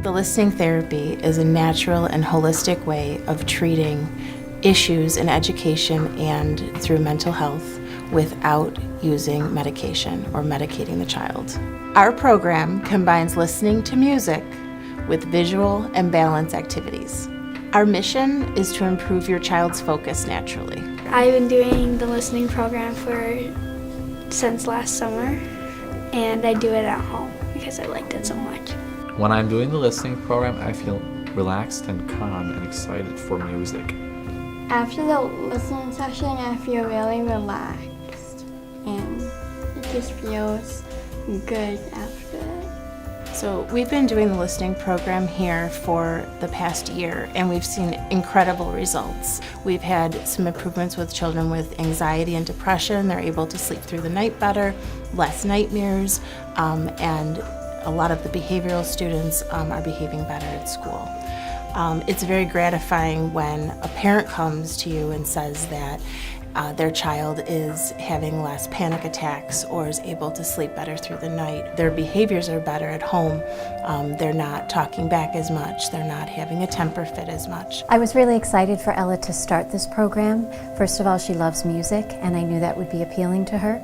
The listening therapy is a natural and holistic way of treating issues in education and through mental health without using medication or medicating the child. Our program combines listening to music with visual and balance activities. Our mission is to improve your child's focus naturally. I've been doing the listening program since last summer, and I do it at home because I liked it so much. When I'm doing the listening program, I feel relaxed and calm and excited for music. After the listening session, I feel really relaxed, and it just feels good after it. So we've been doing the listening program here for the past year, and we've seen incredible results. We've had some improvements with children with anxiety and depression. They're able to sleep through the night better, less nightmares, and a lot of the behavioral students are behaving better at school. It's very gratifying when a parent comes to you and says that their child is having less panic attacks or is able to sleep better through the night. Their behaviors are better at home. They're not talking back as much. They're not having a temper fit as much. I was really excited for Ella to start this program. First of all, she loves music, and I knew that would be appealing to her.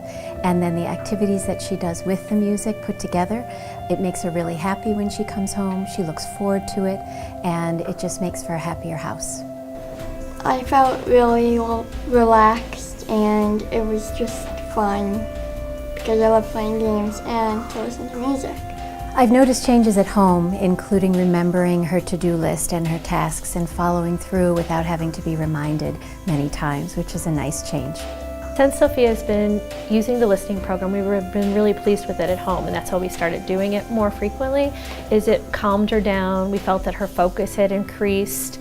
And then the activities that she does with the music put together, it makes her really happy when she comes home. She looks forward to it, and it just makes for a happier house. I felt really relaxed, and it was just fun because I love playing games and to listen to music. I've noticed changes at home, including remembering her to-do list and her tasks and following through without having to be reminded many times, which is a nice change. Since Sophia's been using the listening program, we've been really pleased with it at home, and that's how we started doing it more frequently. It calmed her down. We felt that her focus had increased.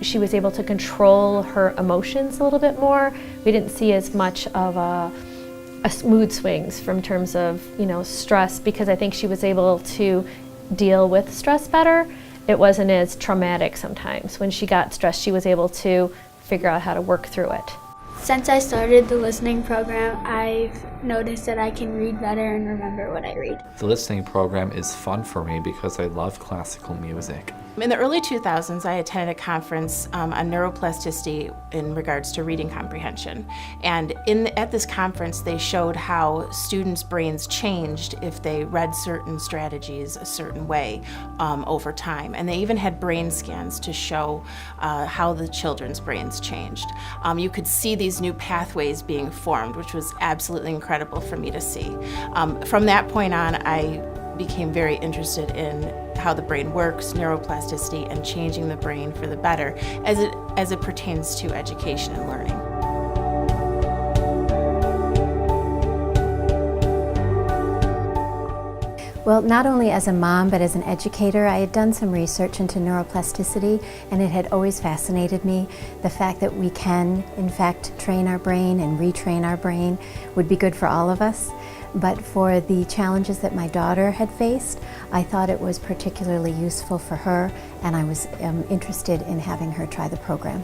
She was able to control her emotions a little bit more. We didn't see as much of a mood swings from terms of stress, because I think she was able to deal with stress better. It wasn't as traumatic sometimes. When she got stressed, she was able to figure out how to work through it. Since I started the listening program, I've noticed that I can read better and remember what I read. The listening program is fun for me because I love classical music. In the early 2000s, I attended a conference on neuroplasticity in regards to reading comprehension. And at this conference, they showed how students' brains changed if they read certain strategies a certain way over time. And they even had brain scans to show how the children's brains changed. You could see these new pathways being formed, which was absolutely incredible for me to see. From that point on, I became very interested in how the brain works, neuroplasticity, and changing the brain for the better as it pertains to education and learning. Well, not only as a mom, but as an educator, I had done some research into neuroplasticity, and it had always fascinated me. The fact that we can, in fact, train our brain and retrain our brain would be good for all of us. But for the challenges that my daughter had faced, I thought it was particularly useful for her, and I was interested in having her try the program.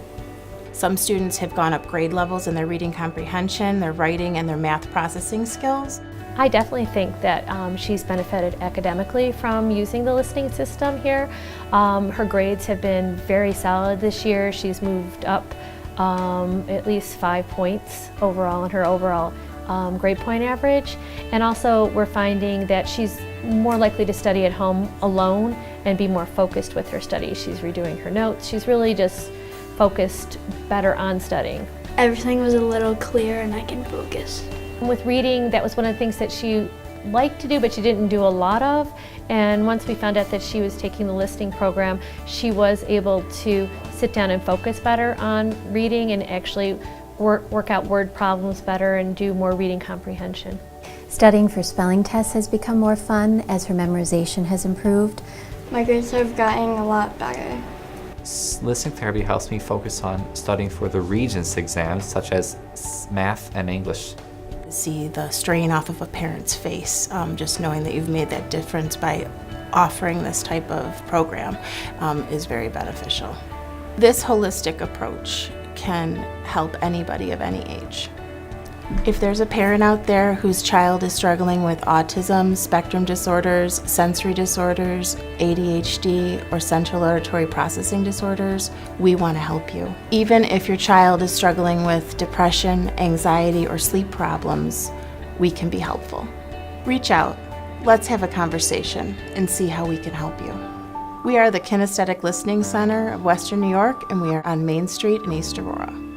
Some students have gone up grade levels in their reading comprehension, their writing, and their math processing skills. I definitely think that she's benefited academically from using the listening system here. Her grades have been very solid this year. She's moved up at least 5 points overall in her overall grade point average. And also we're finding that she's more likely to study at home alone and be more focused with her studies. She's redoing her notes. She's really just focused better on studying. Everything was a little clearer and I can focus. With reading, that was one of the things that she liked to do, but she didn't do a lot of. And once we found out that she was taking the listening program, she was able to sit down and focus better on reading and actually work out word problems better and do more reading comprehension. Studying for spelling tests has become more fun as her memorization has improved. My grades have gotten a lot better. Listening therapy helps me focus on studying for the Regents exams, such as math and English. See the strain off of a parent's face, just knowing that you've made that difference by offering this type of program is very beneficial. This holistic approach can help anybody of any age. If there's a parent out there whose child is struggling with autism, spectrum disorders, sensory disorders, ADHD, or central auditory processing disorders, we want to help you. Even if your child is struggling with depression, anxiety, or sleep problems, we can be helpful. Reach out. Let's have a conversation and see how we can help you. We are the Kinesthetic Listening Center of Western New York, and we are on Main Street in East Aurora.